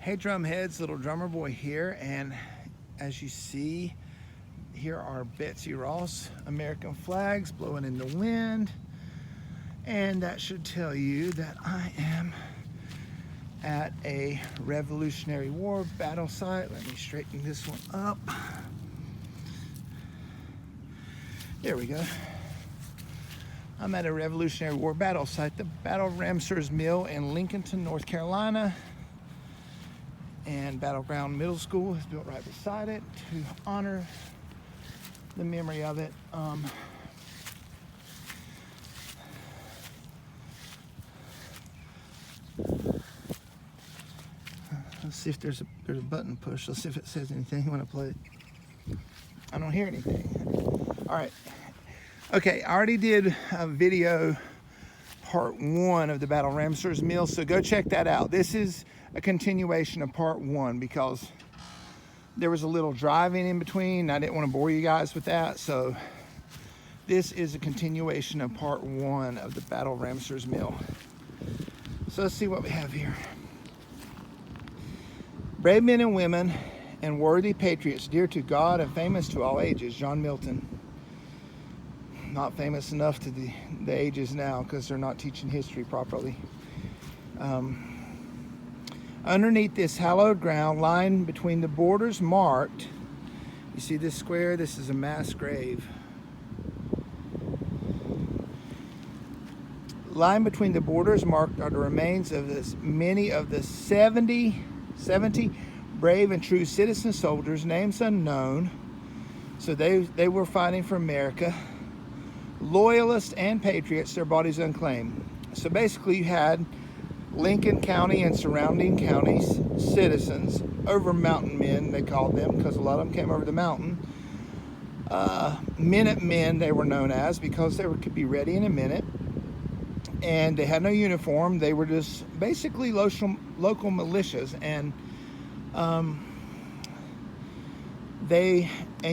Hey drumheads, little drummer boy here, and as you see, here are Betsy Ross American flags blowing in the wind, and that should tell you that I am at a Revolutionary War battle site. Let me straighten this one up. There we go. I'm at a Revolutionary War battle site, the Battle of Ramsour's Mill in Lincolnton, North Carolina. And Battleground Middle School is built right beside it to honor the memory of it. Let's see if there's a button push. Let's see if it says anything when I play it. I don't hear anything. All right. Okay, I already did a video part 1 of the Battle of Ramsour's Mill, so go check that out. This is a continuation of part 1 because there was a little driving in between. I didn't want to bore you guys with that, so this is a continuation of part 1 of the Battle of Ramsour's Mill. So let's see what we have here. Brave men and women and worthy patriots, dear to God and famous to all ages. John Milton. Not famous enough to the ages now because they're not teaching history properly. Underneath this hallowed ground, lying between the borders marked, you see this square? This is a mass grave. Lying between the borders marked are the remains of many of the 70 brave and true citizen soldiers, names unknown. So they were fighting for America. Loyalists and patriots, their bodies unclaimed. So basically you had Lincoln County and surrounding counties, citizens, over mountain men, they called them, because a lot of them came over the mountain. Minutemen, they were known as, because they could be ready in a minute. And they had no uniform. They were just basically local militias. And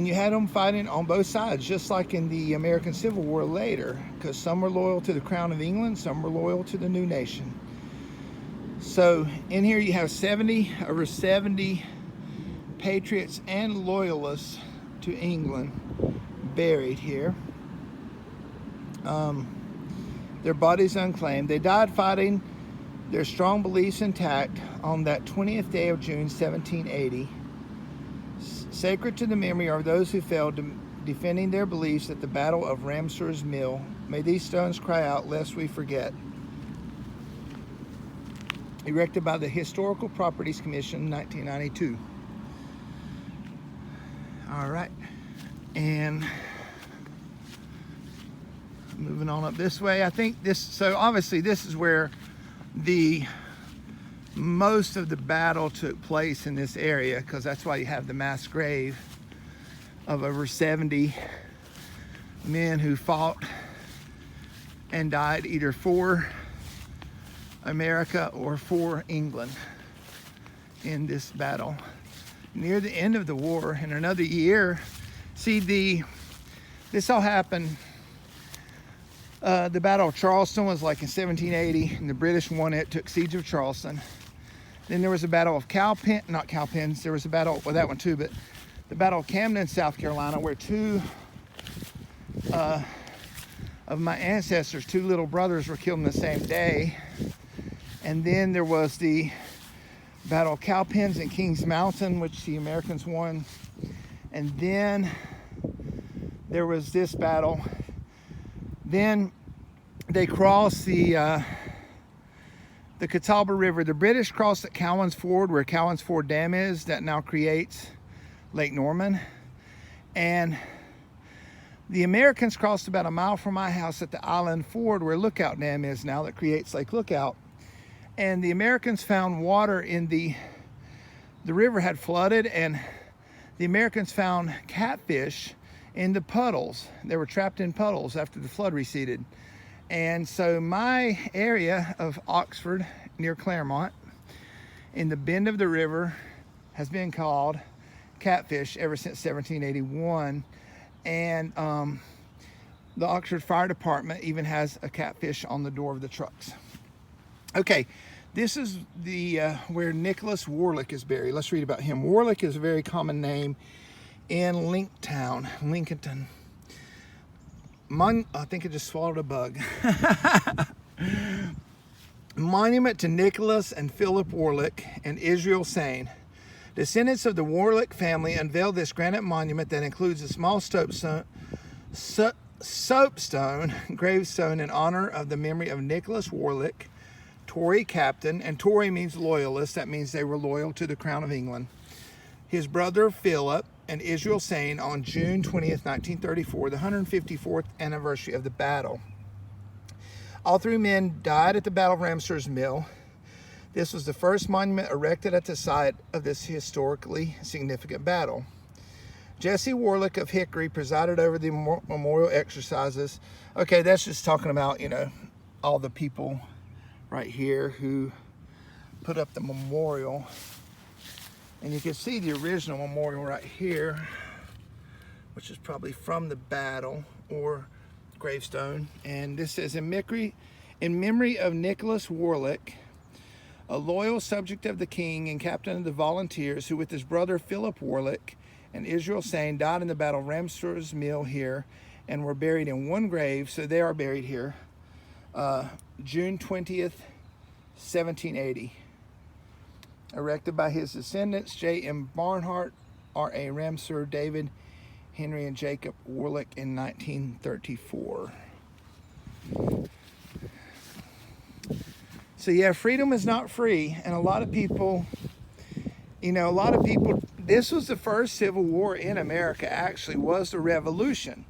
you had them fighting on both sides, just like in the American Civil War later, because some were loyal to the Crown of England, some were loyal to the new nation. So in here you have over 70 patriots and loyalists to England buried here. Their bodies unclaimed. They died fighting, their strong beliefs intact, on that 20th day of June 1780. Sacred to the memory are those who fell defending their beliefs at the Battle of Ramsour's Mill. May these stones cry out lest we forget. Erected by the Historical Properties Commission, 1992. All right, and moving on up this way, I think this, so obviously this is where most of the battle took place in this area, because that's why you have the mass grave of over 70 men who fought and died either for America or for England in this battle. Near the end of the war, in another year, see, this all happened. The Battle of Charleston was like in 1780, and the British won it, took siege of Charleston. Then there was a battle of there was a battle, well, that one too, but the Battle of Camden, South Carolina, where two of my ancestors, two little brothers, were killed on the same day. And then there was the Battle of Cowpens in Kings Mountain, which the Americans won. And then there was this battle. Then they crossed the Catawba River. The British crossed at Cowan's Ford, where Cowan's Ford Dam is, that now creates Lake Norman. And the Americans crossed about a mile from my house at the Island Ford, where Lookout Dam is now, that creates Lake Lookout. And the Americans found water in the river had flooded, and the Americans found catfish in the puddles. They were trapped in puddles after the flood receded. And so my area of Oxford, near Claremont, in the bend of the river, has been called catfish ever since 1781. And the Oxford Fire Department even has a catfish on the door of the trucks. Okay, This is the where Nicholas Warlick is buried. Let's read about him. Warlick is a very common name in Lincolnton. I think I just swallowed a bug. Monument to Nicholas and Philip Warlick and Israel Sain. Descendants of the Warlick family unveiled this granite monument that includes a small soapstone gravestone in honor of the memory of Nicholas Warlick, Tory captain, and Tory means loyalist. That means they were loyal to the Crown of England. His brother Philip and Israel Sain on June 20th, 1934, the 154th anniversary of the battle. All three men died at the Battle of Ramsour's Mill. This was the first monument erected at the site of this historically significant battle. Jesse Warlick of Hickory presided over the memorial exercises. Okay, that's just talking about, you know, all the people right here who put up the memorial. And you can see the original memorial right here, which is probably from the battle or gravestone. And this says, in memory of Nicholas Warlick, a loyal subject of the king and captain of the volunteers, who with his brother Philip Warlick and Israel Sain died in the battle of Ramsour's Mill here and were buried in one grave. So they are buried here, June 20th, 1780. Erected by his descendants, J.M. Barnhart, R.A. Ramsour, David, Henry, and Jacob Warlick in 1934. So yeah, freedom is not free. And a lot of people, this was the first civil war in America, actually, was the Revolution.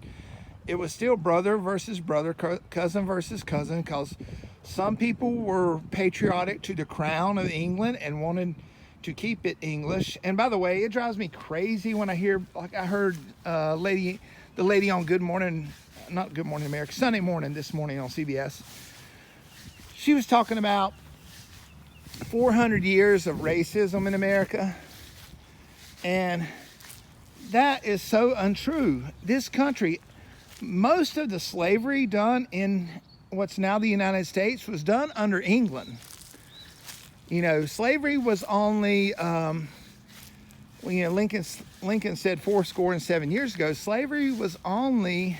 It was still brother versus brother, cousin versus cousin, because some people were patriotic to the Crown of England and wanted to keep it English. And by the way, it drives me crazy when I hear, like I heard the lady on Good Morning, not Good Morning America, Sunday morning this morning on CBS. She was talking about 400 years of racism in America. And that is so untrue. This country, most of the slavery done in what's now the United States was done under England. You know, slavery was only, Lincoln said 7 years ago, slavery was only,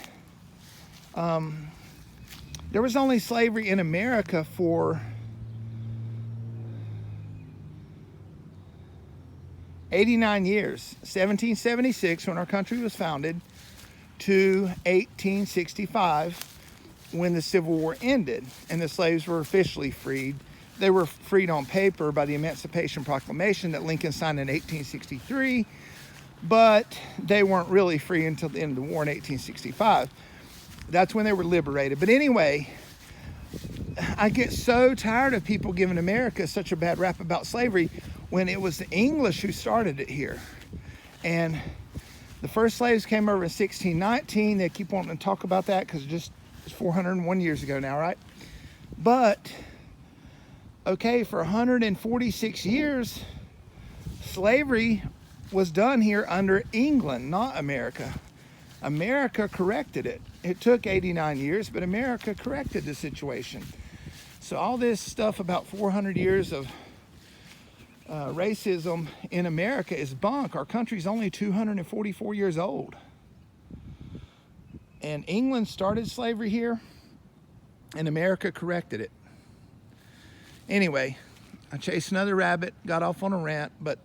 there was only slavery in America for 89 years, 1776 when our country was founded to 1865 when the Civil War ended and the slaves were officially freed. They were freed on paper by the Emancipation Proclamation that Lincoln signed in 1863, but they weren't really free until the end of the war in 1865. That's when they were liberated. But anyway, I get so tired of people giving America such a bad rap about slavery when it was the English who started it here. And the first slaves came over in 1619. They keep wanting to talk about that because it's 401 years ago now, right? But, okay, for 146 years, slavery was done here under England, not America. America corrected it. It took 89 years, but America corrected the situation. So all this stuff about 400 years of racism in America is bunk. Our country's only 244 years old. And England started slavery here, and America corrected it. Anyway, I chased another rabbit, got off on a rant, but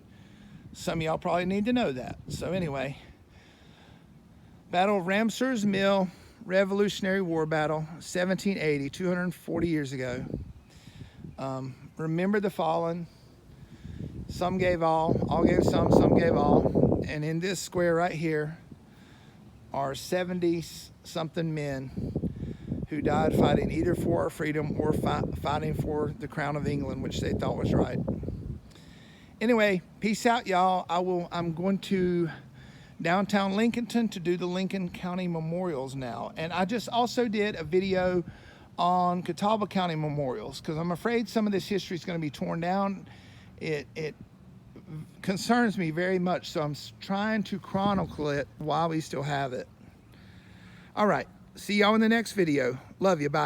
some of y'all probably need to know that. So anyway, Battle of Ramsour's Mill, Revolutionary War Battle, 1780, 240 years ago. Remember the fallen. Some gave all gave some gave all. And in this square right here are 70-something men who died fighting either for our freedom or fighting for the Crown of England, which they thought was right. Anyway, peace out, y'all. I'm going to downtown Lincolnton to do the Lincoln County memorials now. And I just also did a video on Catawba County memorials because I'm afraid some of this history is going to be torn down. It concerns me very much, so I'm trying to chronicle it while we still have it. All right, see y'all in the next video. Love you, bye.